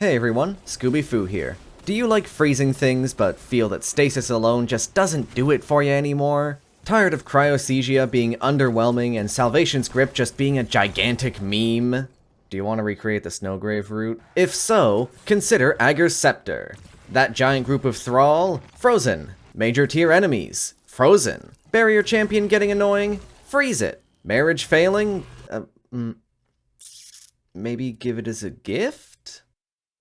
Hey everyone, Scooby-Foo here. Do you like freezing things but feel that stasis alone just doesn't do it for you anymore? Tired of Cryocesia being underwhelming and Salvation's Grip just being a gigantic meme? Do you want to recreate the Snowgrave route? If so, consider Ager's Scepter. That giant group of Thrall? Frozen. Major tier enemies? Frozen. Barrier champion getting annoying? Freeze it. Marriage failing? Maybe give it as a gift?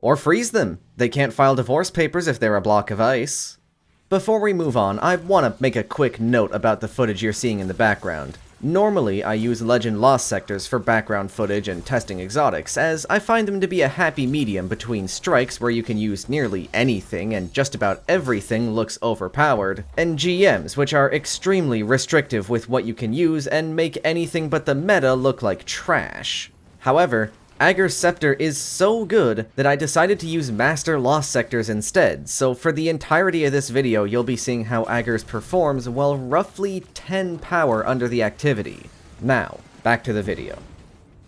Or freeze them. They can't file divorce papers if they're a block of ice. Before we move on, I want to make a quick note about the footage you're seeing in the background. Normally, I use Legend Lost sectors for background footage and testing exotics, as I find them to be a happy medium between strikes where you can use nearly anything and just about everything looks overpowered, and GMs which are extremely restrictive with what you can use and make anything but the meta look like trash. However, Ager's Scepter is so good that I decided to use Master Lost sectors instead, so for the entirety of this video you'll be seeing how Ager's performs while roughly 10 power under the activity. Now, back to the video.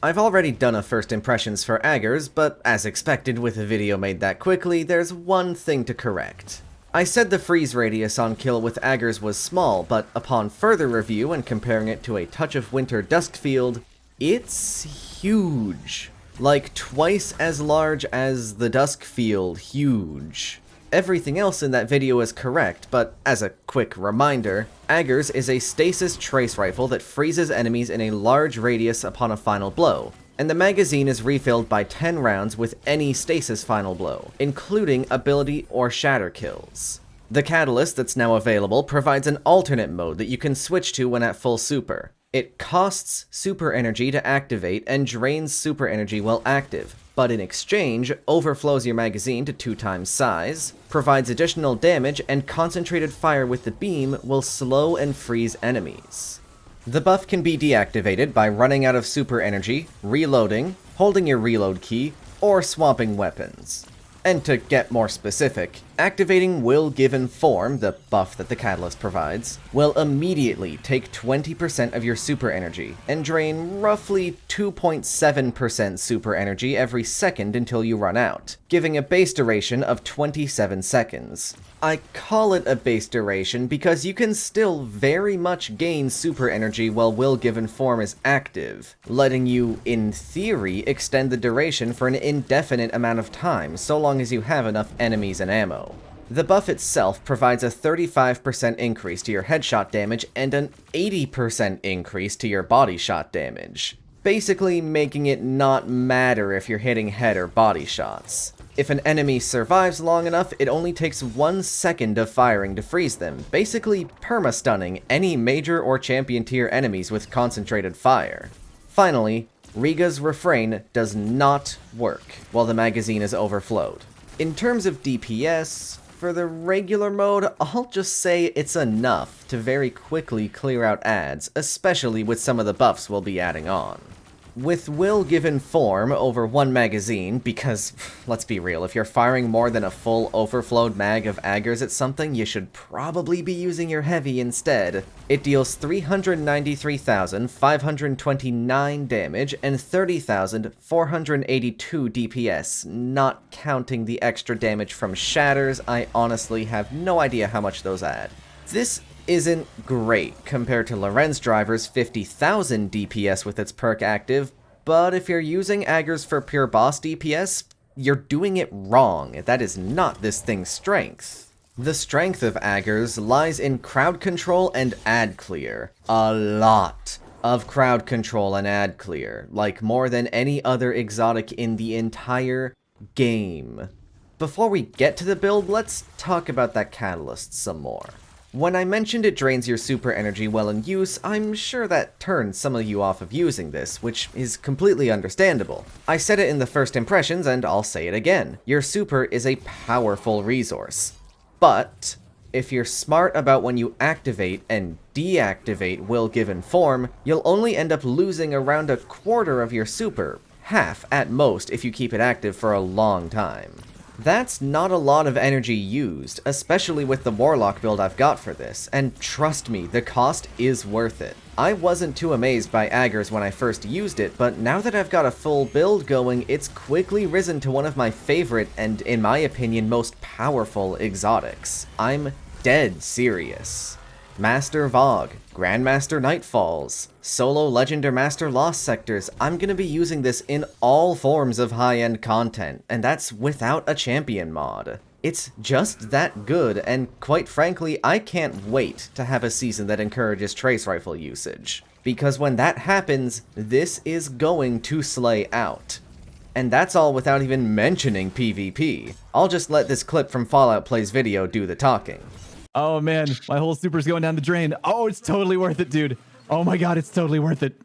I've already done a first impressions for Ager's, but as expected with a video made that quickly, there's one thing to correct. I said the freeze radius on kill with Ager's was small, but upon further review and comparing it to a Touch of Winter Duskfield, it's huge. Like twice as large as the Duskfield huge. Everything else in that video is correct, but as a quick reminder, Ager's is a stasis trace rifle that freezes enemies in a large radius upon a final blow, and the magazine is refilled by 10 rounds with any stasis final blow, including ability or shatter kills. The catalyst that's now available provides an alternate mode that you can switch to when at full super. It costs super energy to activate and drains super energy while active, but in exchange, overflows your magazine to 2 times size, provides additional damage, and concentrated fire with the beam will slow and freeze enemies. The buff can be deactivated by running out of super energy, reloading, holding your reload key, or swapping weapons. And to get more specific, activating Will Given Form, the buff that the catalyst provides, will immediately take 20% of your super energy, and drain roughly 2.7% super energy every second until you run out, giving a base duration of 27 seconds. I call it a base duration because you can still very much gain super energy while Will Given Form is active, letting you, in theory, extend the duration for an indefinite amount of time, so long as you have enough enemies and ammo. The buff itself provides a 35% increase to your headshot damage and an 80% increase to your body shot damage, basically making it not matter if you're hitting head or body shots. If an enemy survives long enough, it only takes 1 second of firing to freeze them, basically perma-stunning any major or champion tier enemies with concentrated fire. Finally, Riga's Refrain does not work while the magazine is overflowed. In terms of DPS, for the regular mode, I'll just say it's enough to very quickly clear out adds, especially with some of the buffs we'll be adding on. With Will Given Form over 1 magazine, because, let's be real, if you're firing more than a full overflowed mag of Ager's at something, you should probably be using your heavy instead. It deals 393,529 damage and 30,482 DPS, not counting the extra damage from shatters. I honestly have no idea how much those add. This isn't great compared to Lorenz Driver's 50,000 DPS with its perk active, but if you're using Ager's for pure boss DPS, you're doing it wrong. That is not this thing's strength. The strength of Ager's lies in crowd control and ad clear. A lot of crowd control and ad clear, like more than any other exotic in the entire game. Before we get to the build, let's talk about that catalyst some more. When I mentioned it drains your super energy while in use, I'm sure that turned some of you off of using this, which is completely understandable. I said it in the first impressions, and I'll say it again. Your super is a powerful resource. But if you're smart about when you activate and deactivate Will Given Form, you'll only end up losing around a quarter of your super, half at most if you keep it active for a long time. That's not a lot of energy used, especially with the Warlock build I've got for this, and trust me, the cost is worth it. I wasn't too amazed by Aggers when I first used it, but now that I've got a full build going, it's quickly risen to one of my favorite and, in my opinion, most powerful exotics. I'm dead serious. Master Vogue, Grandmaster Nightfalls, Solo Legend or Master Lost Sectors, I'm gonna be using this in all forms of high-end content, and that's without a champion mod. It's just that good, and quite frankly, I can't wait to have a season that encourages trace rifle usage. Because when that happens, this is going to slay out. And that's all without even mentioning PvP. I'll just let this clip from Fallout Play's video do the talking. Oh man, my whole super's going down the drain. Oh, it's totally worth it, dude. Oh my god, it's totally worth it.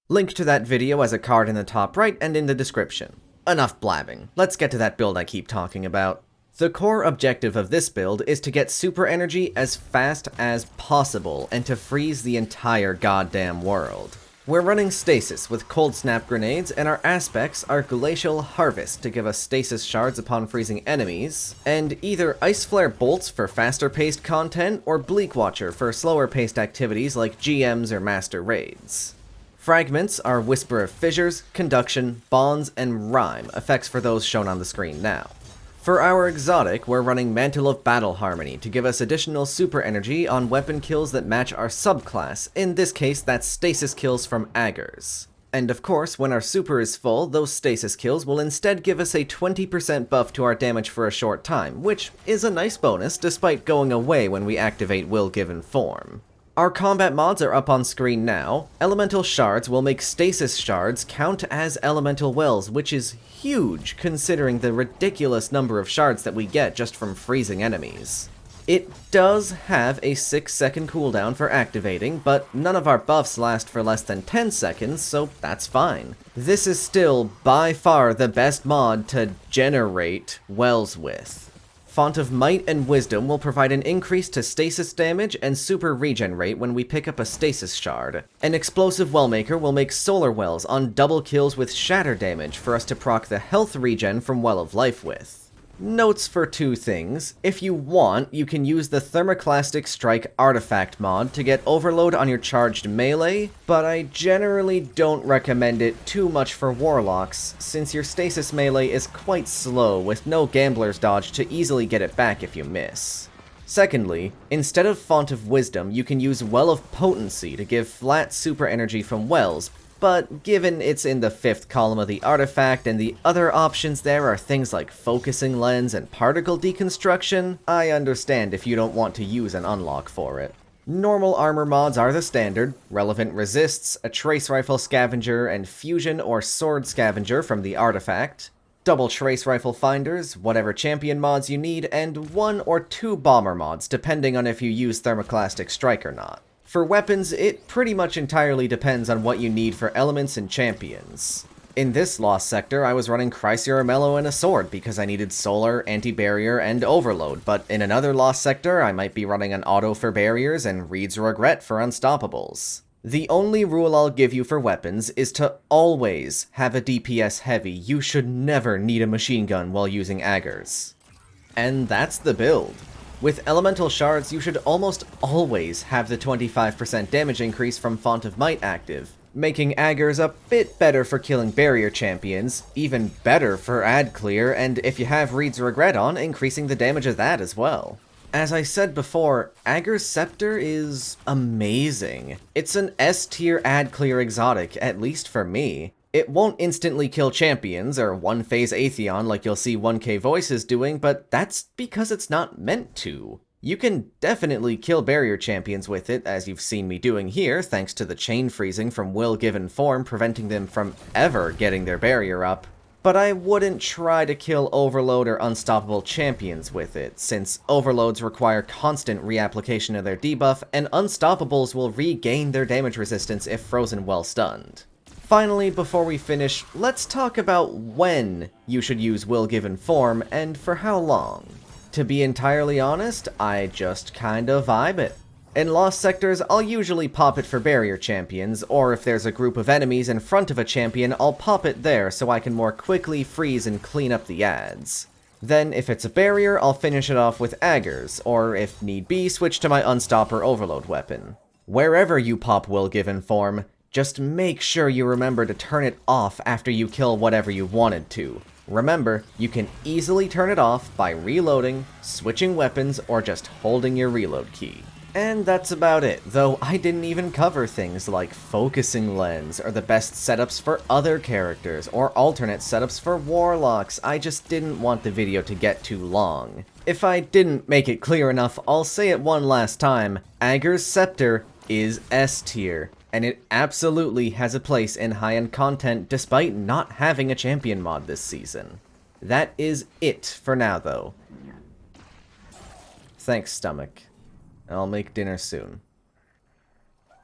Link to that video as a card in the top right and in the description. Enough blabbing. Let's get to that build I keep talking about. The core objective of this build is to get super energy as fast as possible and to freeze the entire goddamn world. We're running Stasis with Cold Snap grenades, and our aspects are Glacial Harvest to give us stasis shards upon freezing enemies, and either Ice Flare bolts for faster paced content, or Bleak Watcher for slower paced activities like GMs or Master Raids. Fragments are Whisper of Fissures, Conduction, Bonds, and Rhyme, effects for those shown on the screen now. For our exotic, we're running Mantle of Battle Harmony to give us additional super energy on weapon kills that match our subclass, in this case that's stasis kills from Aggers. And of course, when our super is full, those stasis kills will instead give us a 20% buff to our damage for a short time, which is a nice bonus despite going away when we activate Will Given Form. Our combat mods are up on screen now. Elemental Shards will make Stasis Shards count as Elemental Wells, which is huge considering the ridiculous number of shards that we get just from freezing enemies. It does have a 6-second cooldown for activating, but none of our buffs last for less than 10 seconds, so that's fine. This is still by far the best mod to generate wells with. Font of Might and Wisdom will provide an increase to stasis damage and super regen rate when we pick up a stasis shard. An Explosive Wellmaker will make solar wells on double kills with shatter damage for us to proc the health regen from Well of Life with. Notes for two things. If you want, you can use the Thermoclastic Strike Artifact mod to get overload on your charged melee, but I generally don't recommend it too much for warlocks, since your stasis melee is quite slow with no gambler's dodge to easily get it back if you miss. Secondly, instead of Font of Wisdom, you can use Well of Potency to give flat super energy from wells, but given it's in the 5th column of the artifact and the other options there are things like Focusing Lens and Particle Deconstruction, I understand if you don't want to use an unlock for it. Normal armor mods are the standard: Relevant Resists, a Trace Rifle Scavenger, and Fusion or Sword Scavenger from the artifact. Double Trace Rifle Finders, whatever champion mods you need, and 1 or 2 bomber mods depending on if you use Thermoclastic Strike or not. For weapons, it pretty much entirely depends on what you need for elements and champions. In this Lost Sector, I was running Chrysaor Mellow and a sword because I needed Solar, Anti-Barrier, and Overload, but in another Lost Sector, I might be running an Auto for barriers and Reed's Regret for unstoppables. The only rule I'll give you for weapons is to always have a DPS heavy. You should never need a machine gun while using Aggers. And that's the build. With Elemental Shards, you should almost always have the 25% damage increase from Font of Might active, making Aggers a bit better for killing barrier champions, even better for ad clear, and if you have Reed's Regret on, increasing the damage of that as well. As I said before, Aggers Scepter is amazing. It's an S-tier ad clear exotic, at least for me. It won't instantly kill champions, or one-phase Atheon like you'll see 1K Voices doing, but that's because it's not meant to. You can definitely kill barrier champions with it, as you've seen me doing here, thanks to the chain freezing from Will Given Form preventing them from ever getting their barrier up. But I wouldn't try to kill Overload or Unstoppable champions with it, since Overloads require constant reapplication of their debuff, and Unstoppables will regain their damage resistance if frozen while stunned. Finally, before we finish, let's talk about when you should use Will Given Form, and for how long. To be entirely honest, I just kinda vibe it. In Lost Sectors, I'll usually pop it for barrier champions, or if there's a group of enemies in front of a champion, I'll pop it there so I can more quickly freeze and clean up the ads. Then, if it's a barrier, I'll finish it off with Aggers, or if need be, switch to my Unstop or Overload weapon. Wherever you pop Will Given form, just make sure you remember to turn it off after you kill whatever you wanted to. Remember, you can easily turn it off by reloading, switching weapons, or just holding your reload key. And that's about it, though I didn't even cover things like focusing lens, or the best setups for other characters, or alternate setups for warlocks. I just didn't want the video to get too long. If I didn't make it clear enough, I'll say it one last time. Agger's Scepter is S tier, and it absolutely has a place in high-end content despite not having a champion mod this season. That is it for now, though. Thanks, stomach. I'll make dinner soon.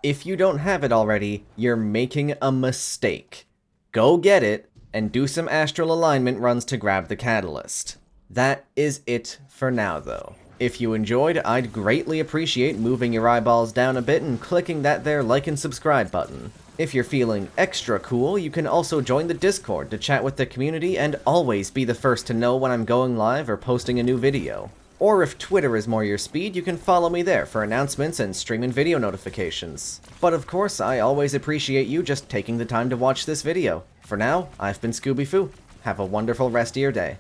If you don't have it already, you're making a mistake. Go get it, and do some astral alignment runs to grab the catalyst. That is it for now, though. If you enjoyed, I'd greatly appreciate moving your eyeballs down a bit and clicking that there like and subscribe button. If you're feeling extra cool, you can also join the Discord to chat with the community and always be the first to know when I'm going live or posting a new video. Or if Twitter is more your speed, you can follow me there for announcements and stream and video notifications. But of course, I always appreciate you just taking the time to watch this video. For now, I've been Scooby Foo. Have a wonderful rest of your day.